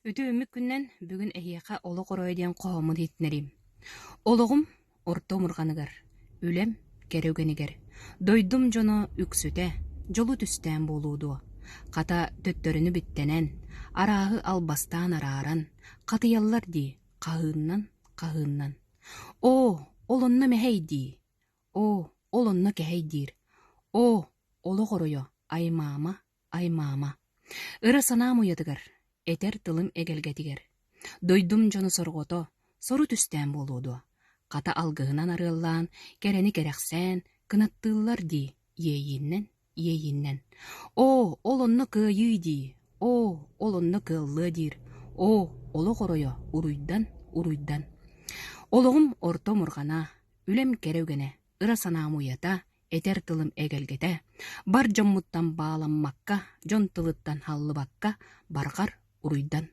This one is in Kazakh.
Үтü үмүк күннен бүгүн эһиэхэ оло коройден коһомун хитнерим. Ологум орто мурганыгар, үлем керөгенигер. Дойдум жоно үксүтэ, жолу түстään болууду. Ката төттөрүнү биттенен, арааһы албастаан арааран, катыяллар дии, каһыыннан. О, олонно мэһэйдии. О, олонно кэһэйдиир. О, оло коройо, ай маама. Ыра санаам уятыгар, этер тылым эгелгетигер. Дойдум жону соргото, сору түстään болууду. Ката алгыһынан арыаллаан, керени керэхсään, кынаттыыллар дии, иейиннен. О, олонно кыайыы дии. О, олонно кыаллыа диир. О, оло коройо, уруйдан. Ологум орто мургана, үлем керөгене, ыра санаам уята, этер тылым эгелгете, бар жоммуттан бааланмакка, жон тылыттан халлыбакка, баргар уруйдан.